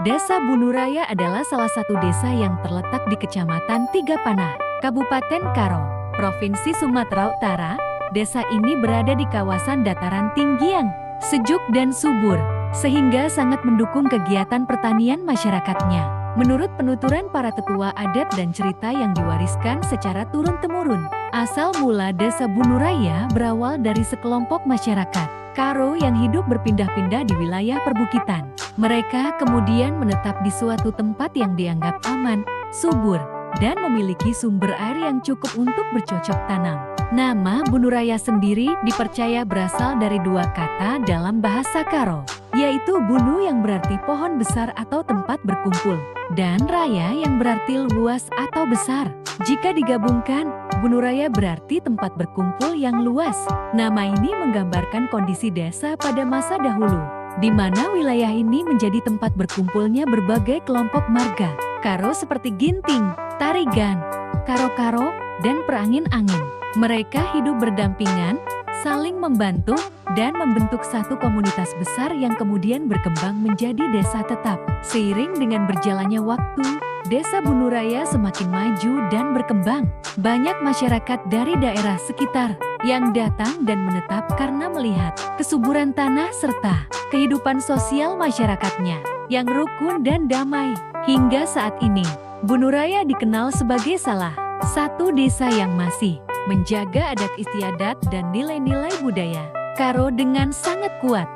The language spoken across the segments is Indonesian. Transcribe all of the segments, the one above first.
Desa Bunuraya adalah salah satu desa yang terletak di Kecamatan Tigapanah, Kabupaten Karo, Provinsi Sumatera Utara. Desa ini berada di kawasan dataran tinggi yang sejuk dan subur, sehingga sangat mendukung kegiatan pertanian masyarakatnya. Menurut penuturan para tetua adat dan cerita yang diwariskan secara turun-temurun, asal mula Desa Bunuraya berawal dari sekelompok masyarakat Karo yang hidup berpindah-pindah di wilayah perbukitan. Mereka kemudian menetap di suatu tempat yang dianggap aman, subur, dan memiliki sumber air yang cukup untuk bercocok tanam. Nama Bunuraya sendiri dipercaya berasal dari dua kata dalam bahasa Karo, yaitu bunu yang berarti pohon besar atau tempat berkumpul, dan raya yang berarti luas atau besar. Jika digabungkan, Bunuraya berarti tempat berkumpul yang luas. Nama ini menggambarkan kondisi desa pada masa dahulu, di mana wilayah ini menjadi tempat berkumpulnya berbagai kelompok marga Karo seperti Ginting, Tarigan, Karo-Karo, dan Perangin-angin. Mereka hidup berdampingan, saling membantu, dan membentuk satu komunitas besar yang kemudian berkembang menjadi desa tetap. Seiring dengan berjalannya waktu, Desa Bunuraya semakin maju dan berkembang. Banyak masyarakat dari daerah sekitar yang datang dan menetap karena melihat kesuburan tanah serta kehidupan sosial masyarakatnya yang rukun dan damai. Hingga saat ini, Bunuraya dikenal sebagai salah satu desa yang masih menjaga adat istiadat dan nilai-nilai budaya Karo dengan sangat kuat.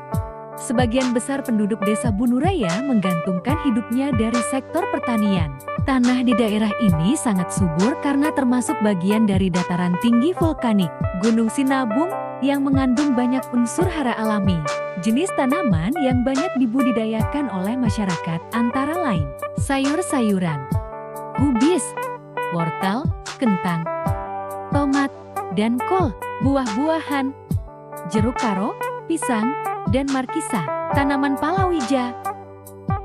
Sebagian besar penduduk Desa Bunuraya menggantungkan hidupnya dari sektor pertanian. Tanah di daerah ini sangat subur karena termasuk bagian dari dataran tinggi vulkanik Gunung Sinabung yang mengandung banyak unsur hara alami. Jenis tanaman yang banyak dibudidayakan oleh masyarakat antara lain sayur-sayuran, kubis, wortel, kentang, tomat, dan kol, buah-buahan, jeruk karo, pisang, dan markisa, tanaman palawija,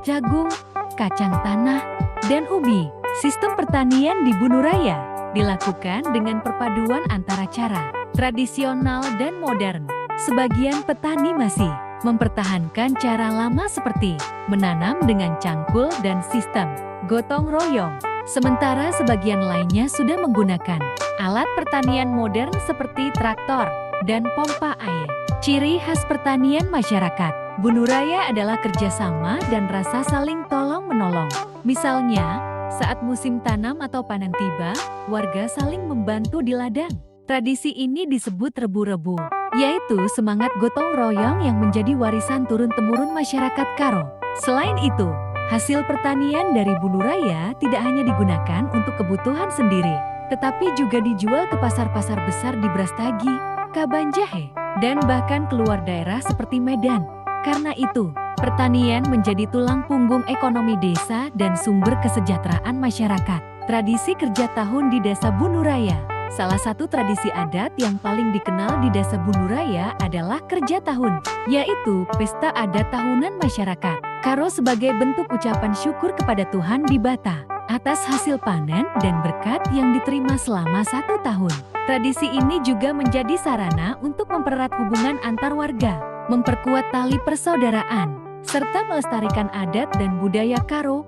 jagung, kacang tanah, dan ubi. Sistem pertanian di Bunuraya dilakukan dengan perpaduan antara cara tradisional dan modern. Sebagian petani masih mempertahankan cara lama seperti menanam dengan cangkul dan sistem gotong royong. Sementara sebagian lainnya sudah menggunakan alat pertanian modern seperti traktor dan pompa air. Ciri khas pertanian masyarakat Bunuraya adalah kerjasama dan rasa saling tolong-menolong. Misalnya, saat musim tanam atau panen tiba, warga saling membantu di ladang. Tradisi ini disebut rebu-rebu, yaitu semangat gotong royong yang menjadi warisan turun-temurun masyarakat Karo. Selain itu, hasil pertanian dari Bunuraya tidak hanya digunakan untuk kebutuhan sendiri, tetapi juga dijual ke pasar-pasar besar di Brastagi, Kabanjahe, dan bahkan keluar daerah seperti Medan. Karena itu, pertanian menjadi tulang punggung ekonomi desa dan sumber kesejahteraan masyarakat. Tradisi kerja tahun di Desa Bunuraya. Salah satu tradisi adat yang paling dikenal di Desa Bunuraya adalah kerja tahun, yaitu pesta adat tahunan masyarakat Karo sebagai bentuk ucapan syukur kepada Tuhan di Bata atas hasil panen dan berkat yang diterima selama 1 tahun. Tradisi ini juga menjadi sarana untuk mempererat hubungan antar warga, memperkuat tali persaudaraan, serta melestarikan adat dan budaya Karo.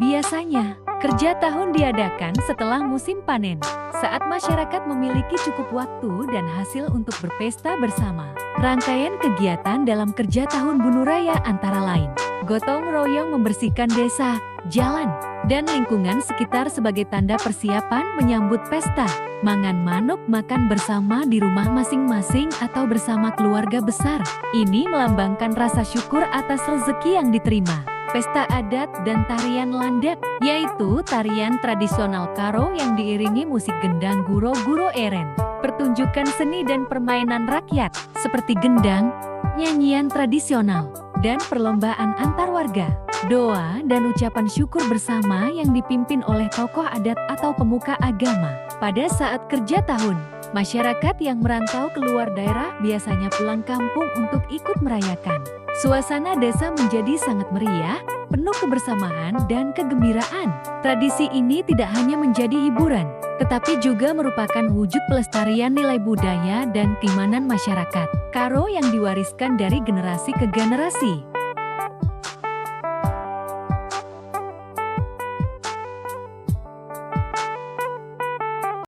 Biasanya, kerja tahun diadakan setelah musim panen, saat masyarakat memiliki cukup waktu dan hasil untuk berpesta bersama. Rangkaian kegiatan dalam kerja tahun Bunuraya antara lain gotong royong membersihkan desa, jalan, dan lingkungan sekitar sebagai tanda persiapan menyambut pesta. Mangan manuk makan bersama di rumah masing-masing atau bersama keluarga besar. Ini melambangkan rasa syukur atas rezeki yang diterima. Pesta adat dan tarian landep, yaitu tarian tradisional Karo yang diiringi musik gendang guro-guro eren. Pertunjukan seni dan permainan rakyat seperti gendang, nyanyian tradisional, dan perlombaan antar warga. Doa dan ucapan syukur bersama yang dipimpin oleh tokoh adat atau pemuka agama. Pada saat kerja tahun, masyarakat yang merantau keluar daerah biasanya pulang kampung untuk ikut merayakan. Suasana desa menjadi sangat meriah, penuh kebersamaan dan kegembiraan. Tradisi ini tidak hanya menjadi hiburan, tetapi juga merupakan wujud pelestarian nilai budaya dan keimanan masyarakat Karo yang diwariskan dari generasi ke generasi.